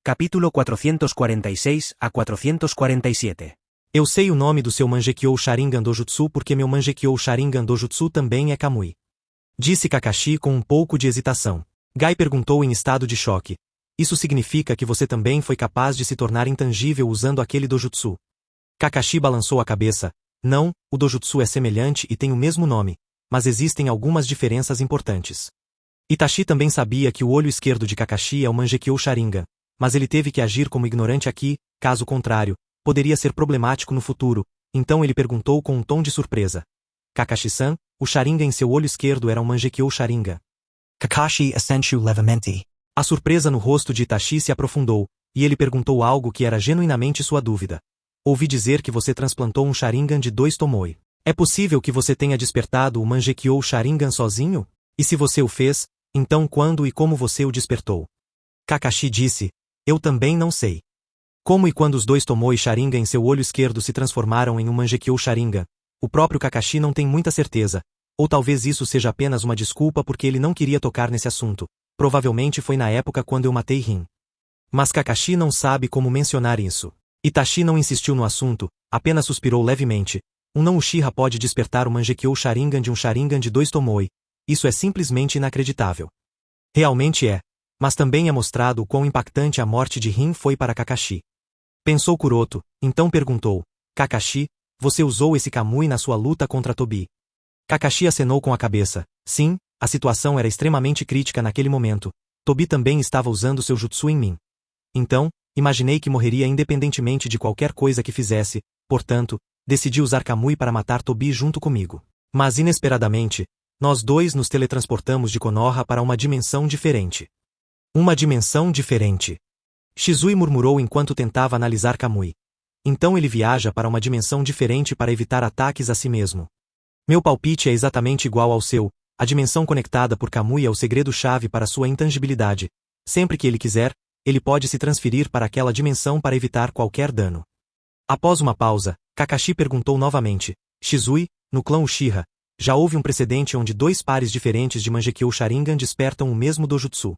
Capítulo 446 a 447. Eu sei o nome do seu Mangekyou Sharingan Dojutsu porque meu Mangekyou Sharingan Dojutsu também é Kamui. Disse Kakashi com um pouco de hesitação. Gai perguntou em estado de choque. Isso significa que você também foi capaz de se tornar intangível usando aquele Dojutsu? Kakashi balançou a cabeça. Não, o Dojutsu é semelhante e tem o mesmo nome, mas existem algumas diferenças importantes. Itachi também sabia que o olho esquerdo de Kakashi é o Mangekyou Sharingan, mas ele teve que agir como ignorante aqui, caso contrário, poderia ser problemático no futuro, então ele perguntou com um tom de surpresa. Kakashi-san, o Sharingan em seu olho esquerdo era um Mangekyou Sharingan. Kakashi assentiu levemente. A surpresa no rosto de Itachi se aprofundou, e ele perguntou algo que era genuinamente sua dúvida. Ouvi dizer que você transplantou um Sharingan de 2 Tomoe. É possível que você tenha despertado o Mangekyou Sharingan sozinho? E se você o fez, então quando e como você o despertou? Kakashi disse, eu também não sei. Como e quando os 2 Tomoe Sharingan em seu olho esquerdo se transformaram em um Mangekyou Sharingan, o próprio Kakashi não tem muita certeza, ou talvez isso seja apenas uma desculpa porque ele não queria tocar nesse assunto, provavelmente foi na época quando eu matei Rin. Mas Kakashi não sabe como mencionar isso. Itachi não insistiu no assunto, apenas suspirou levemente. Um não Uchiha pode despertar o Mangekyou Sharingan de um Sharingan de 2 Tomoe. Isso é simplesmente inacreditável. Realmente é, mas também é mostrado o quão impactante a morte de Rin foi para Kakashi. Pensou Kuroto, então perguntou, Kakashi, você usou esse Kamui na sua luta contra Tobi? Kakashi acenou com a cabeça, sim, a situação era extremamente crítica naquele momento, Tobi também estava usando seu jutsu em mim. Então, imaginei que morreria independentemente de qualquer coisa que fizesse, portanto, decidi usar Kamui para matar Tobi junto comigo. Mas inesperadamente, nós dois nos teletransportamos de Konoha para uma dimensão diferente. Uma dimensão diferente. Shizui murmurou enquanto tentava analisar Kamui. Então ele viaja para uma dimensão diferente para evitar ataques a si mesmo. Meu palpite é exatamente igual ao seu, a dimensão conectada por Kamui é o segredo-chave para sua intangibilidade. Sempre que ele quiser, ele pode se transferir para aquela dimensão para evitar qualquer dano. Após uma pausa, Kakashi perguntou novamente, Shizui, no clã Uchiha, já houve um precedente onde 2 pares diferentes de Mangekyou Sharingan despertam o mesmo Dojutsu.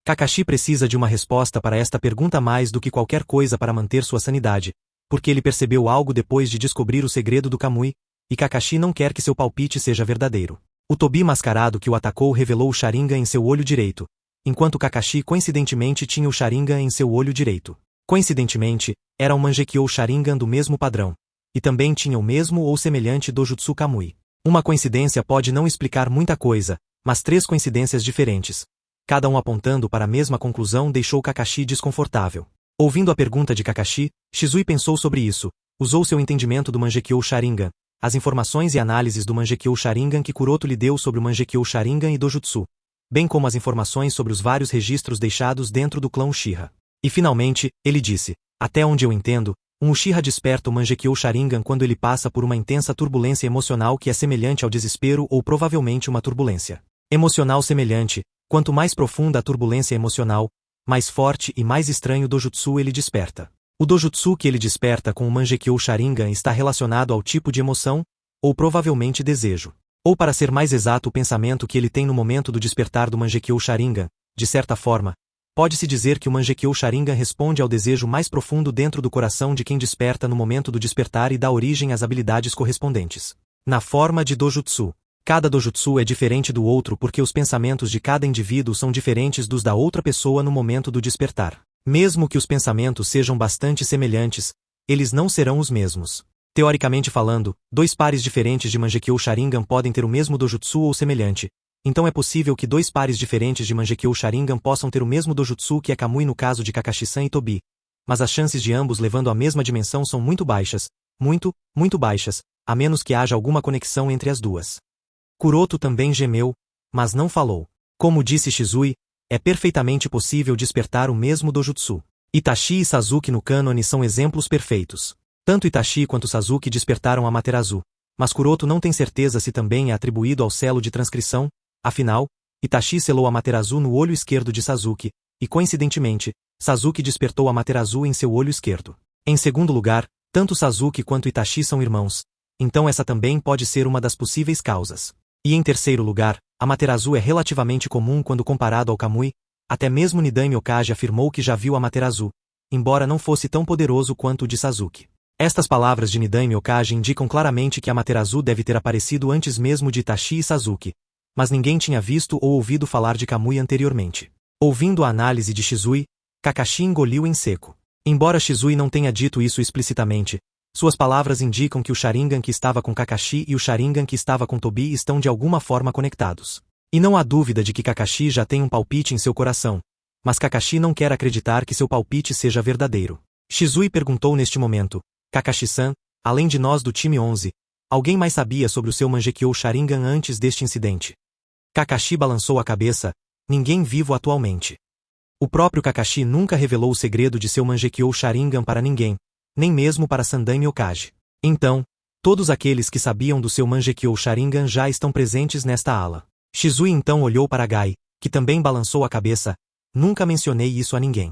Kakashi precisa de uma resposta para esta pergunta mais do que qualquer coisa para manter sua sanidade, porque ele percebeu algo depois de descobrir o segredo do Kamui, e Kakashi não quer que seu palpite seja verdadeiro. O Tobi mascarado que o atacou revelou o Sharingan em seu olho direito, enquanto Kakashi coincidentemente tinha o Sharingan em seu olho direito. Coincidentemente, era um Mangekyou Sharingan do mesmo padrão, e também tinha o mesmo ou semelhante Dojutsu Kamui. Uma coincidência pode não explicar muita coisa, mas 3 coincidências diferentes, cada um apontando para a mesma conclusão deixou Kakashi desconfortável. Ouvindo a pergunta de Kakashi, Shizui pensou sobre isso, usou seu entendimento do Mangekyou Sharingan, as informações e análises do Mangekyou Sharingan que Kuroto lhe deu sobre o Mangekyou Sharingan e Dojutsu, bem como as informações sobre os vários registros deixados dentro do clã Uchiha. E finalmente, ele disse, até onde eu entendo, um Uchiha desperta o Mangekyou Sharingan quando ele passa por uma intensa turbulência emocional que é semelhante ao desespero ou provavelmente uma turbulência emocional semelhante. Quanto mais profunda a turbulência emocional, mais forte e mais estranho o Dojutsu ele desperta. O Dojutsu que ele desperta com o Mangekyou Sharingan está relacionado ao tipo de emoção, ou provavelmente desejo. Ou para ser mais exato o pensamento que ele tem no momento do despertar do Mangekyou Sharingan, de certa forma, pode-se dizer que o Mangekyou Sharingan responde ao desejo mais profundo dentro do coração de quem desperta no momento do despertar e dá origem às habilidades correspondentes. Na forma de Dojutsu. Cada Dojutsu é diferente do outro porque os pensamentos de cada indivíduo são diferentes dos da outra pessoa no momento do despertar. Mesmo que os pensamentos sejam bastante semelhantes, eles não serão os mesmos. Teoricamente falando, 2 pares diferentes de Mangekyou Sharingan podem ter o mesmo Dojutsu ou semelhante, então é possível que 2 pares diferentes de Mangekyou Sharingan possam ter o mesmo Dojutsu que é Kamui no caso de Kakashi-san e Tobi, mas as chances de ambos levando à mesma dimensão são muito baixas, muito baixas, a menos que haja alguma conexão entre as duas. Kuroto também gemeu, mas não falou. Como disse Shizui, é perfeitamente possível despertar o mesmo Dojutsu. Itachi e Sasuke no cânone são exemplos perfeitos. Tanto Itachi quanto Sasuke despertaram Amaterasu, mas Kuroto não tem certeza se também é atribuído ao selo de transcrição, afinal, Itachi selou Amaterasu no olho esquerdo de Sasuke, e coincidentemente, Sasuke despertou Amaterasu em seu olho esquerdo. Em segundo lugar, tanto Sasuke quanto Itachi são irmãos, então essa também pode ser uma das possíveis causas. E em terceiro lugar, Amaterasu é relativamente comum quando comparado ao Kamui, Até mesmo Nidan Myokaji afirmou que já viu Amaterasu, embora não fosse tão poderoso quanto o de Sasuke. Estas palavras de Nidan Myokaji indicam claramente que Amaterasu deve ter aparecido antes mesmo de Itachi e Sasuke, mas ninguém tinha visto ou ouvido falar de Kamui anteriormente. Ouvindo a análise de Shizui, Kakashi engoliu em seco. Embora Shizui não tenha dito isso explicitamente, suas palavras indicam que o Sharingan que estava com Kakashi e o Sharingan que estava com Tobi estão de alguma forma conectados. E não há dúvida de que Kakashi já tem um palpite em seu coração, mas Kakashi não quer acreditar que seu palpite seja verdadeiro. Shizui perguntou neste momento, Kakashi-san, além de nós do time 11, alguém mais sabia sobre o seu Mangekyou Sharingan antes deste incidente? Kakashi balançou a cabeça, ninguém vivo atualmente. O próprio Kakashi nunca revelou o segredo de seu Mangekyou Sharingan para ninguém, nem mesmo para Sandan Myokaji. Então, todos aqueles que sabiam do seu Mangekyou Sharingan já estão presentes nesta ala. Shizui então olhou para Gai, que também balançou a cabeça, nunca mencionei isso a ninguém.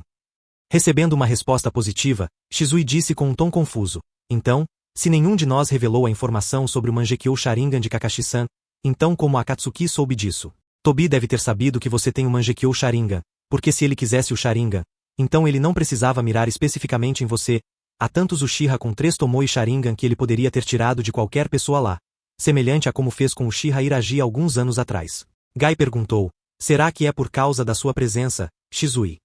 Recebendo uma resposta positiva, Shizui disse com um tom confuso, então, se nenhum de nós revelou a informação sobre o Mangekyou Sharingan de Kakashi-san, então como Akatsuki soube disso? Tobi deve ter sabido que você tem o Mangekyou Sharingan, porque se ele quisesse o Sharingan, então ele não precisava mirar especificamente em você. Há tantos Uchiha com 3 Tomoe Sharingan que ele poderia ter tirado de qualquer pessoa lá, semelhante a como fez com Uchiha Iraji alguns anos atrás. Gai perguntou, será que é por causa da sua presença, Shizui?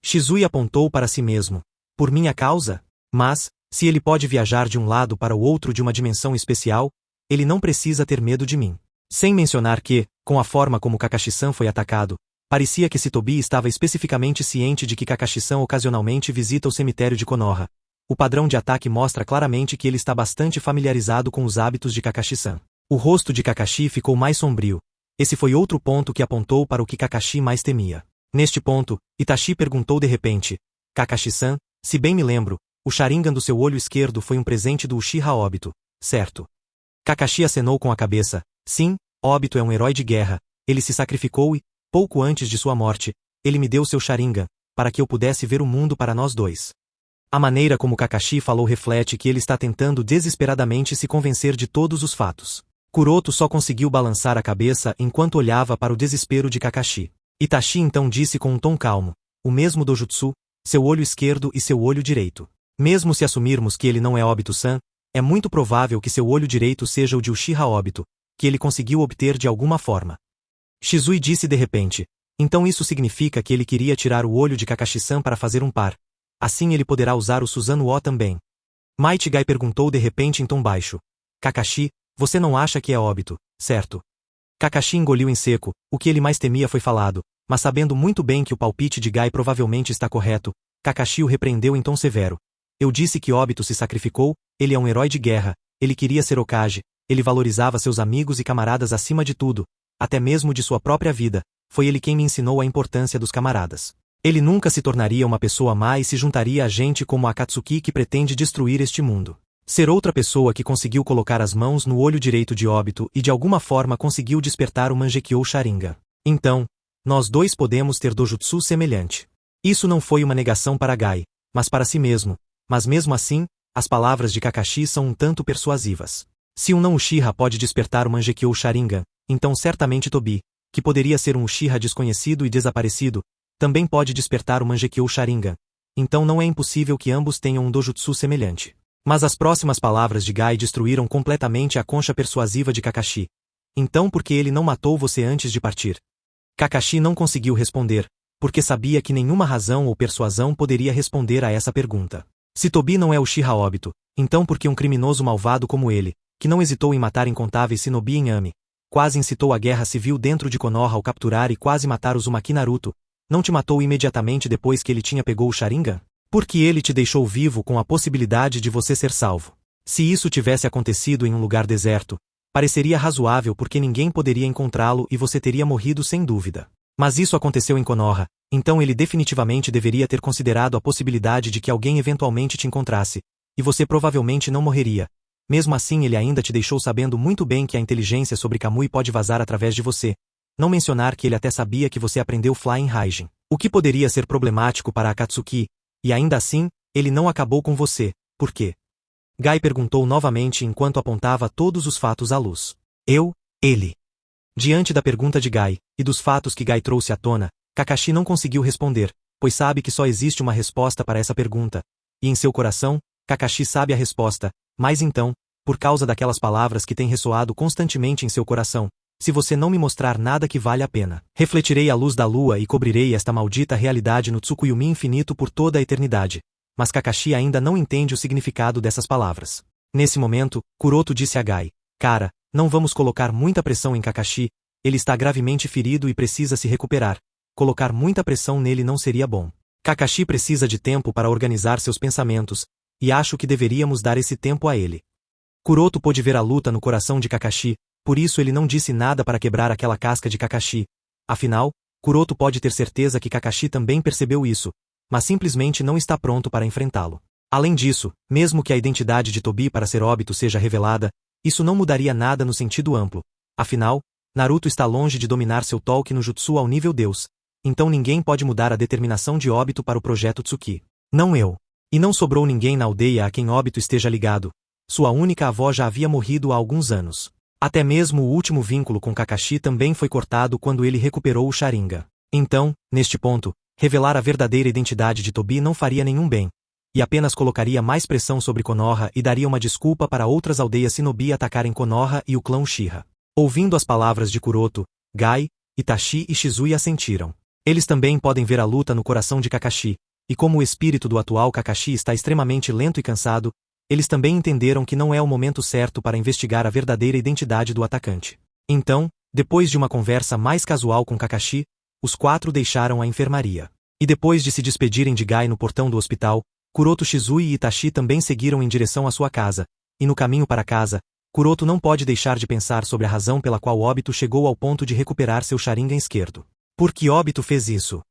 Shizui apontou para si mesmo. Por minha causa? Mas, se ele pode viajar de um lado para o outro de uma dimensão especial, ele não precisa ter medo de mim. Sem mencionar que, com a forma como Kakashi-san foi atacado, parecia que Tobi estava especificamente ciente de que Kakashi-san ocasionalmente visita o cemitério de Konoha. O padrão de ataque mostra claramente que ele está bastante familiarizado com os hábitos de Kakashi-san. O rosto de Kakashi ficou mais sombrio. Esse foi outro ponto que apontou para o que Kakashi mais temia. Neste ponto, Itachi perguntou de repente, Kakashi-san, se bem me lembro, o Sharingan do seu olho esquerdo foi um presente do Uchiha Obito, certo? Kakashi acenou com a cabeça, sim, Obito é um herói de guerra, ele se sacrificou e, pouco antes de sua morte, ele me deu seu Sharingan, para que eu pudesse ver o mundo para nós dois. A maneira como Kakashi falou reflete que ele está tentando desesperadamente se convencer de todos os fatos. Kuroto só conseguiu balançar a cabeça enquanto olhava para o desespero de Kakashi. Itachi então disse com um tom calmo, o mesmo Dojutsu, seu olho esquerdo e seu olho direito. Mesmo se assumirmos que ele não é Obito-san, é muito provável que seu olho direito seja o de Uchiha Obito, que ele conseguiu obter de alguma forma. Shizui disse de repente, então isso significa que ele queria tirar o olho de Kakashi-san para fazer um par. Assim ele poderá usar o Susanoo também. Might Guy perguntou de repente em tom baixo. Kakashi, você não acha que é Obito, certo? Kakashi engoliu em seco, o que ele mais temia foi falado, mas sabendo muito bem que o palpite de Guy provavelmente está correto, Kakashi o repreendeu em tom severo. Eu disse que Obito se sacrificou, ele é um herói de guerra, ele queria ser Hokage, ele valorizava seus amigos e camaradas acima de tudo, até mesmo de sua própria vida, foi ele quem me ensinou a importância dos camaradas. Ele nunca se tornaria uma pessoa má e se juntaria a gente como a Akatsuki que pretende destruir este mundo. Ser outra pessoa que conseguiu colocar as mãos no olho direito de Obito e de alguma forma conseguiu despertar o Mangekyou Sharingan. Então, nós dois podemos ter Dojutsu semelhante. Isso não foi uma negação para Gai, mas para si mesmo, mas mesmo assim, as palavras de Kakashi são um tanto persuasivas. Se um não Uchiha pode despertar o Mangekyou Sharingan, então certamente Tobi, que poderia ser um Uchiha desconhecido e desaparecido, também pode despertar o Mangekyou Sharingan. Então não é impossível que ambos tenham um Dojutsu semelhante. Mas as próximas palavras de Gai destruíram completamente a concha persuasiva de Kakashi. Então por que ele não matou você antes de partir? Kakashi não conseguiu responder, porque sabia que nenhuma razão ou persuasão poderia responder a essa pergunta. Se Tobi não é Uchiha Obito, então por que um criminoso malvado como ele, que não hesitou em matar incontáveis shinobi em Ami, quase incitou a guerra civil dentro de Konoha ao capturar e quase matar Uzumaki Naruto, não te matou imediatamente depois que ele tinha pegou o Sharingan? Porque ele te deixou vivo com a possibilidade de você ser salvo. Se isso tivesse acontecido em um lugar deserto, pareceria razoável porque ninguém poderia encontrá-lo e você teria morrido sem dúvida. Mas isso aconteceu em Konoha, então ele definitivamente deveria ter considerado a possibilidade de que alguém eventualmente te encontrasse, e você provavelmente não morreria. Mesmo assim ele ainda te deixou sabendo muito bem que a inteligência sobre Kamui pode vazar através de você. Não mencionar que ele até sabia que você aprendeu Flying Raijin, o que poderia ser problemático para Akatsuki, e ainda assim, ele não acabou com você, por quê? Gai perguntou novamente enquanto apontava todos os fatos à luz. Ele. Diante da pergunta de Gai, e dos fatos que Gai trouxe à tona, Kakashi não conseguiu responder, pois sabe que só existe uma resposta para essa pergunta. E em seu coração, Kakashi sabe a resposta, mas então, por causa daquelas palavras que têm ressoado constantemente em seu coração, se você não me mostrar nada que vale a pena, refletirei a luz da lua e cobrirei esta maldita realidade no Tsukuyomi infinito por toda a eternidade. Mas Kakashi ainda não entende o significado dessas palavras. Nesse momento, Kuroto disse a Gai: Cara, não vamos colocar muita pressão em Kakashi, ele está gravemente ferido e precisa se recuperar. Colocar muita pressão nele não seria bom. Kakashi precisa de tempo para organizar seus pensamentos, e acho que deveríamos dar esse tempo a ele. Kuroto pôde ver a luta no coração de Kakashi, por isso ele não disse nada para quebrar aquela casca de Kakashi. Afinal, Kuroto pode ter certeza que Kakashi também percebeu isso, mas simplesmente não está pronto para enfrentá-lo. Além disso, mesmo que a identidade de Tobi para ser Obito seja revelada, isso não mudaria nada no sentido amplo. Afinal, Naruto está longe de dominar seu Tolkien no Jutsu ao nível Deus, então ninguém pode mudar a determinação de Obito para o projeto Tsuki. Não eu. E não sobrou ninguém na aldeia a quem Obito esteja ligado. Sua única avó já havia morrido há alguns anos. Até mesmo o último vínculo com Kakashi também foi cortado quando ele recuperou o Sharingan. Então, neste ponto, revelar a verdadeira identidade de Tobi não faria nenhum bem, e apenas colocaria mais pressão sobre Konoha e daria uma desculpa para outras aldeias Shinobi atacarem Konoha e o clã Uchiha. Ouvindo as palavras de Kuroto, Gai, Itachi e Shizui assentiram. Eles também podem ver a luta no coração de Kakashi, e como o espírito do atual Kakashi está extremamente lento e cansado, eles também entenderam que não é o momento certo para investigar a verdadeira identidade do atacante. Então, depois de uma conversa mais casual com Kakashi, os quatro deixaram a enfermaria. E depois de se despedirem de Gai no portão do hospital, Kuroto, Shizui e Itachi também seguiram em direção à sua casa, e no caminho para casa, Kuroto não pode deixar de pensar sobre a razão pela qual Obito chegou ao ponto de recuperar seu Sharingan esquerdo. Por que Obito fez isso?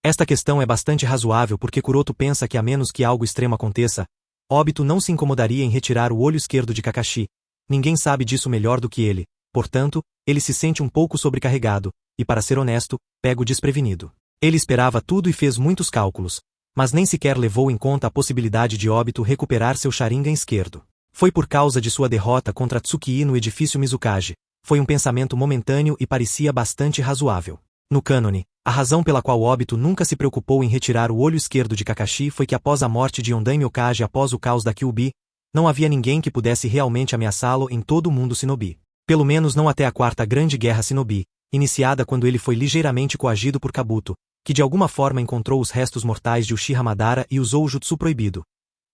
Esta questão é bastante razoável porque Kuroto pensa que a menos que algo extremo aconteça, Obito não se incomodaria em retirar o olho esquerdo de Kakashi. Ninguém sabe disso melhor do que ele, portanto, ele se sente um pouco sobrecarregado, e para ser honesto, pego desprevenido. Ele esperava tudo e fez muitos cálculos, mas nem sequer levou em conta a possibilidade de Obito recuperar seu Sharingan esquerdo. Foi por causa de sua derrota contra Tsukii no edifício Mizukage. Foi um pensamento momentâneo e parecia bastante razoável. No cânone, a razão pela qual Obito nunca se preocupou em retirar o olho esquerdo de Kakashi foi que após a morte de Yondaime Okage após o caos da Kyuubi, não havia ninguém que pudesse realmente ameaçá-lo em todo o mundo Shinobi. Pelo menos não até a Quarta Grande Guerra Shinobi, iniciada quando ele foi ligeiramente coagido por Kabuto, que de alguma forma encontrou os restos mortais de Uchiha Madara e usou o jutsu proibido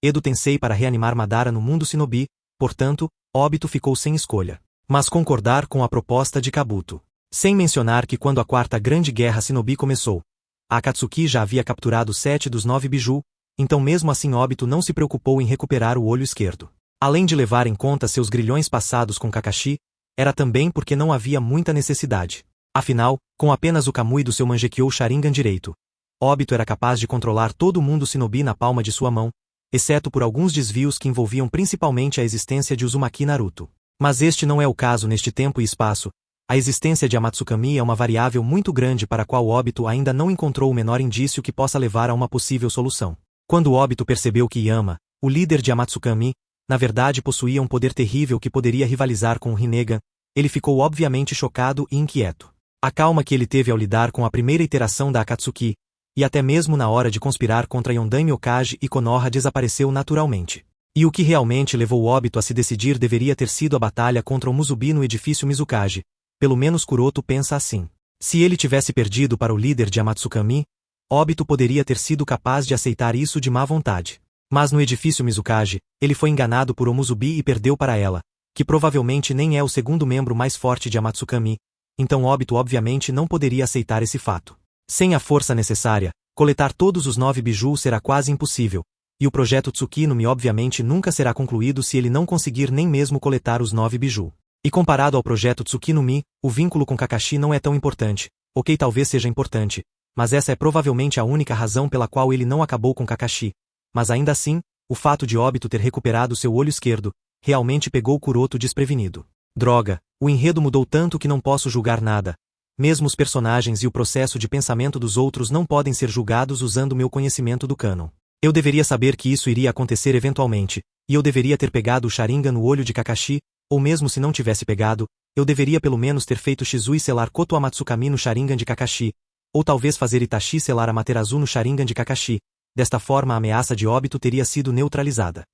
Edo Tensei para reanimar Madara no mundo Shinobi, portanto, Obito ficou sem escolha. Mas concordar com a proposta de Kabuto. Sem mencionar que quando a Quarta Grande Guerra Shinobi começou, a Akatsuki já havia capturado 7 dos 9 biju, então mesmo assim Obito não se preocupou em recuperar o olho esquerdo. Além de levar em conta seus grilhões passados com Kakashi, era também porque não havia muita necessidade. Afinal, com apenas o Kamui do seu Mangekyou Sharingan direito, Obito era capaz de controlar todo o mundo Shinobi na palma de sua mão, exceto por alguns desvios que envolviam principalmente a existência de Uzumaki Naruto. Mas este não é o caso neste tempo e espaço. A existência de Amatsukami é uma variável muito grande para a qual Obito ainda não encontrou o menor indício que possa levar a uma possível solução. Quando Obito percebeu que Yama, o líder de Amatsukami, na verdade possuía um poder terrível que poderia rivalizar com o Rinnegan, ele ficou obviamente chocado e inquieto. A calma que ele teve ao lidar com a primeira iteração da Akatsuki, e até mesmo na hora de conspirar contra Yondaime Okage e Konoha desapareceu naturalmente. E o que realmente levou Obito a se decidir deveria ter sido a batalha contra o Musubi no edifício Mizukage. Pelo menos Kuroto pensa assim. Se ele tivesse perdido para o líder de Amatsukami, Obito poderia ter sido capaz de aceitar isso de má vontade. Mas no edifício Mizukage, ele foi enganado por Omuzubi e perdeu para ela, que provavelmente nem é o segundo membro mais forte de Amatsukami, então Obito obviamente não poderia aceitar esse fato. Sem a força necessária, coletar todos os 9 biju será quase impossível, e o projeto Tsukinumi obviamente nunca será concluído se ele não conseguir nem mesmo coletar os 9 biju. E comparado ao projeto Tsukinumi, o vínculo com Kakashi não é tão importante, ok, talvez seja importante, mas essa é provavelmente a única razão pela qual ele não acabou com Kakashi. Mas ainda assim, o fato de Obito ter recuperado seu olho esquerdo, realmente pegou Kuroto desprevenido. Droga, o enredo mudou tanto que não posso julgar nada. Mesmo os personagens e o processo de pensamento dos outros não podem ser julgados usando meu conhecimento do cânon. Eu deveria saber que isso iria acontecer eventualmente, e eu deveria ter pegado o Sharingan no olho de Kakashi, ou mesmo se não tivesse pegado, eu deveria pelo menos ter feito Shizui selar Koto Amatsukami no Sharingan de Kakashi. ou talvez fazer Itachi selar Amaterasu no Sharingan de Kakashi. Desta forma a ameaça de Obito teria sido neutralizada.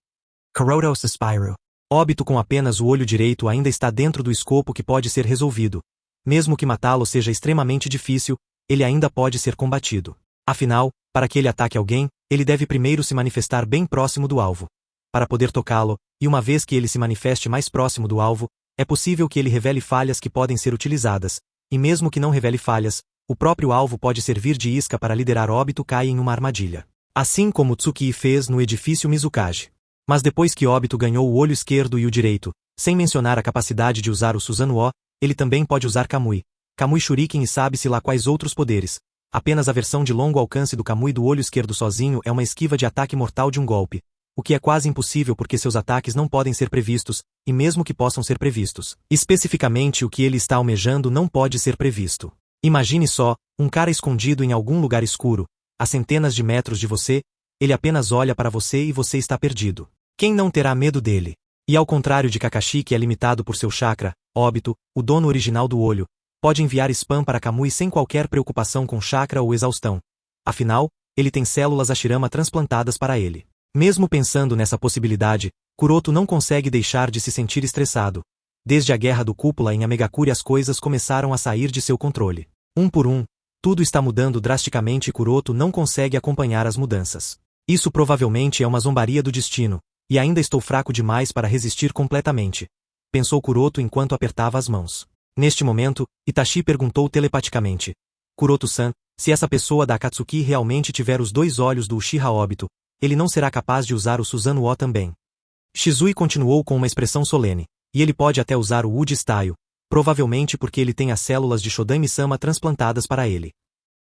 Kuroto Suspiru. Obito com apenas o olho direito ainda está dentro do escopo que pode ser resolvido. Mesmo que matá-lo seja extremamente difícil, ele ainda pode ser combatido. Afinal, para que ele ataque alguém, ele deve primeiro se manifestar bem próximo do alvo. Para poder tocá-lo, e uma vez que ele se manifeste mais próximo do alvo, é possível que ele revele falhas que podem ser utilizadas, e mesmo que não revele falhas, o próprio alvo pode servir de isca para liderar Obito Kai em uma armadilha. Assim como Tsukii fez no edifício Mizukage. Mas depois que Obito ganhou o olho esquerdo e o direito, sem mencionar a capacidade de usar o Susanoo, ele também pode usar Kamui. Kamui Shuriken e sabe-se lá quais outros poderes. Apenas a versão de longo alcance do Kamui do olho esquerdo sozinho é uma esquiva de ataque mortal de um golpe, o que é quase impossível porque seus ataques não podem ser previstos, e mesmo que possam ser previstos, especificamente o que ele está almejando não pode ser previsto. Imagine só, um cara escondido em algum lugar escuro, a centenas de metros de você, ele apenas olha para você e você está perdido. Quem não terá medo dele? E ao contrário de Kakashi que é limitado por seu chakra, Obito, o dono original do olho, pode enviar spam para Kamui sem qualquer preocupação com chakra ou exaustão. Afinal, ele tem células Hashirama transplantadas para ele. Mesmo pensando nessa possibilidade, Kuroto não consegue deixar de se sentir estressado. Desde a guerra do Cúpula em Amegakure as coisas começaram a sair de seu controle. Um por um, tudo está mudando drasticamente e Kuroto não consegue acompanhar as mudanças. Isso provavelmente é uma zombaria do destino, e ainda estou fraco demais para resistir completamente, pensou Kuroto enquanto apertava as mãos. Neste momento, Itachi perguntou telepaticamente: Kuroto-san, se essa pessoa da Akatsuki realmente tiver os dois olhos do Uchiha Obito, ele não será capaz de usar o Susanoo também. Shizui continuou com uma expressão solene, e ele pode até usar o Uji Style, provavelmente porque ele tem as células de Shodami-sama transplantadas para ele.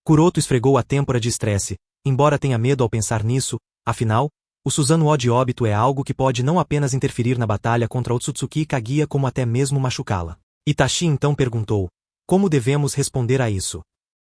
Kuroto esfregou a têmpora de estresse, embora tenha medo ao pensar nisso, afinal, o Susanoo de Obito é algo que pode não apenas interferir na batalha contra Otsutsuki Kaguya como até mesmo machucá-la. Itachi então perguntou: como devemos responder a isso?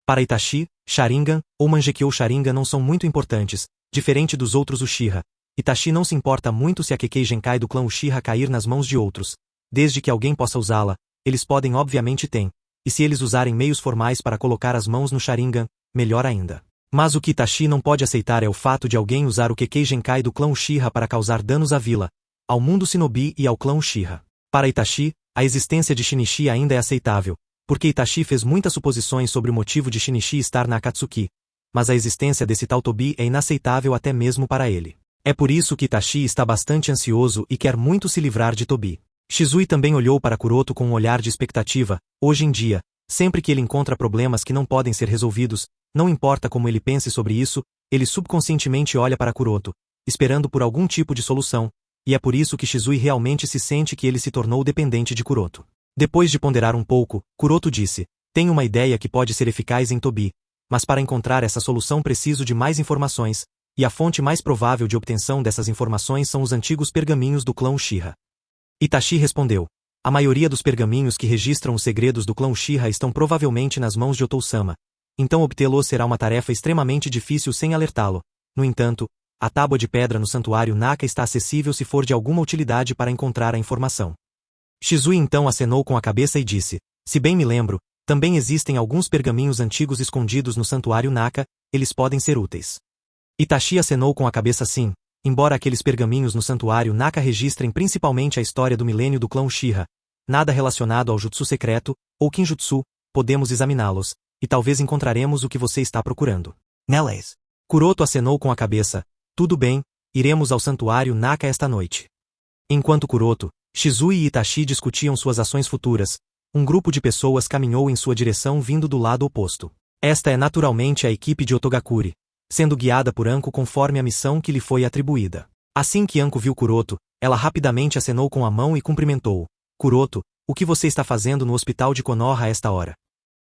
Para Itachi, Sharingan ou Mangekyou Sharingan não são muito importantes, diferente dos outros Uchiha. Itachi não se importa muito se a Kekkei Genkai do clã Uchiha cair nas mãos de outros. Desde que alguém possa usá-la, eles podem obviamente têm. E se eles usarem meios formais para colocar as mãos no Sharingan, melhor ainda. Mas o que Itachi não pode aceitar é o fato de alguém usar o Kekkei Genkai do clã Uchiha para causar danos à vila, ao mundo Shinobi e ao clã Uchiha. Para Itachi, a existência de Shinichi ainda é aceitável, porque Itachi fez muitas suposições sobre o motivo de Shinichi estar na Akatsuki. Mas a existência desse tal Tobi é inaceitável até mesmo para ele. É por isso que Itachi está bastante ansioso e quer muito se livrar de Tobi. Shizui também olhou para Kuroto com um olhar de expectativa. Hoje em dia, sempre que ele encontra problemas que não podem ser resolvidos, não importa como ele pense sobre isso, ele subconscientemente olha para Kuroto, esperando por algum tipo de solução, e é por isso que Shizui realmente se sente que ele se tornou dependente de Kuroto. Depois de ponderar um pouco, Kuroto disse: tenho uma ideia que pode ser eficaz em Tobi, mas para encontrar essa solução preciso de mais informações, e a fonte mais provável de obtenção dessas informações são os antigos pergaminhos do clã Uchiha. Itachi respondeu: a maioria dos pergaminhos que registram os segredos do clã Uchiha estão provavelmente nas mãos de Otou-sama, então obtê-los será uma tarefa extremamente difícil sem alertá-lo. No entanto, a tábua de pedra no santuário Naka está acessível se for de alguma utilidade para encontrar a informação. Shizui então acenou com a cabeça e disse: se bem me lembro, também existem alguns pergaminhos antigos escondidos no santuário Naka, eles podem ser úteis. Itachi acenou com a cabeça sim, embora aqueles pergaminhos no santuário Naka registrem principalmente a história do milênio do clã Uchiha, nada relacionado ao jutsu secreto, ou Kinjutsu, podemos examiná-los, e talvez encontraremos o que você está procurando. Neles. Kuroto acenou com a cabeça: tudo bem, iremos ao santuário Naka esta noite. Enquanto Kuroto, Shizui e Itachi discutiam suas ações futuras, um grupo de pessoas caminhou em sua direção vindo do lado oposto. Esta é naturalmente a equipe de Otogakure, sendo guiada por Anko conforme a missão que lhe foi atribuída. Assim que Anko viu Kuroto, ela rapidamente acenou com a mão e cumprimentou-o. Kuroto, o que você está fazendo no hospital de Konoha a esta hora?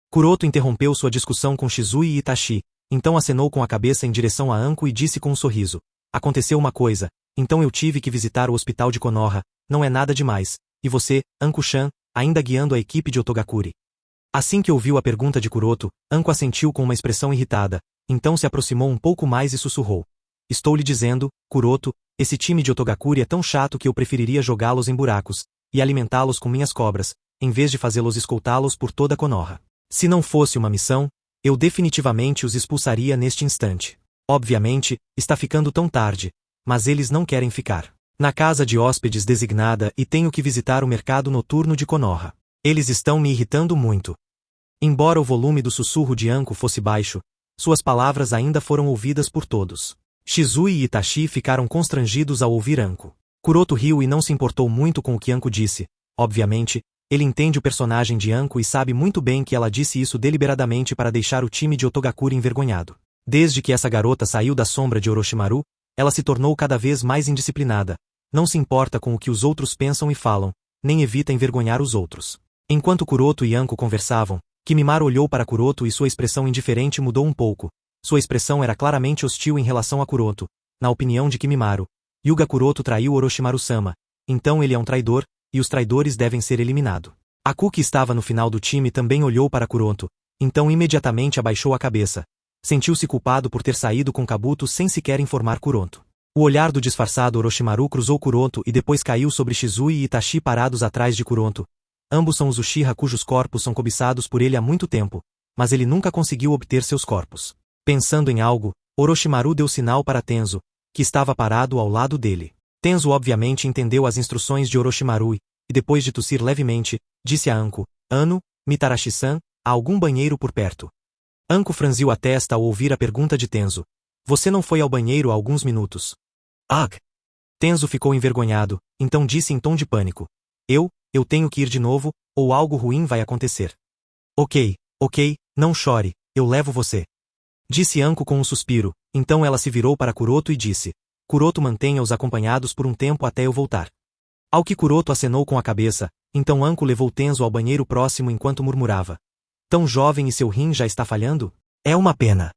Kuroto interrompeu sua discussão com Shizui e Itachi, então acenou com a cabeça em direção a Anko e disse com um sorriso: aconteceu uma coisa, então eu tive que visitar o hospital de Konoha, não é nada demais. E você, Anko-chan, ainda guiando a equipe de Otogakure? Assim que ouviu a pergunta de Kuroto, Anko assentiu com uma expressão irritada, então se aproximou um pouco mais e sussurrou: estou lhe dizendo, Kuroto, esse time de Otogakure é tão chato que eu preferiria jogá-los em buracos, e alimentá-los com minhas cobras, em vez de fazê-los escoltá-los por toda Konoha. Se não fosse uma missão, Eu definitivamente os expulsaria neste instante. Obviamente, está ficando tão tarde, mas eles não querem ficar na casa de hóspedes designada e tenho que visitar o mercado noturno de Konoha. Eles estão me irritando muito. Embora o volume do sussurro de Anko fosse baixo, suas palavras ainda foram ouvidas por todos. Shizui e Itachi ficaram constrangidos ao ouvir Anko. Kuroto riu e não se importou muito com o que Anko disse. Obviamente, ele entende o personagem de Anko e sabe muito bem que ela disse isso deliberadamente para deixar o time de Otogakure envergonhado. Desde que essa garota saiu da sombra de Orochimaru, ela se tornou cada vez mais indisciplinada, não se importa com o que os outros pensam e falam, nem evita envergonhar os outros. Enquanto Kuroto e Anko conversavam, Kimimaro olhou para Kuroto e sua expressão indiferente mudou um pouco. Sua expressão era claramente hostil em relação a Kuroto. Na opinião de Kimimaro, Hyuga Kuroto traiu Orochimaru-sama, então ele é um traidor, e os traidores devem ser eliminados. Aku, que estava no final do time, também olhou para Kuroto, então imediatamente abaixou a cabeça. Sentiu-se culpado por ter saído com Kabuto sem sequer informar Kuroto. O olhar do disfarçado Orochimaru cruzou Kuroto e depois caiu sobre Shizui e Itachi parados atrás de Kuroto. Ambos são os Uchiha cujos corpos são cobiçados por ele há muito tempo, mas ele nunca conseguiu obter seus corpos. Pensando em algo, Orochimaru deu sinal para Tenzo, que estava parado ao lado dele. Tenzo obviamente entendeu as instruções de Orochimaru e, depois de tossir levemente, disse a Anko, Ano, Mitarashi-san, há algum banheiro por perto? Anko franziu a testa ao ouvir a pergunta de Tenzo. Você não foi ao banheiro há alguns minutos. Ugh. Tenzo ficou envergonhado, então disse em tom de pânico. Eu tenho que ir de novo, ou algo ruim vai acontecer. Ok, não chore, eu levo você. Disse Anko com um suspiro, então ela se virou para Kuroto e disse. Kuroto, mantenha-os acompanhados por um tempo até eu voltar. Ao que Kuroto acenou com a cabeça, então Anko levou Tenzo ao banheiro próximo enquanto murmurava. Tão jovem e seu rim já está falhando? É uma pena.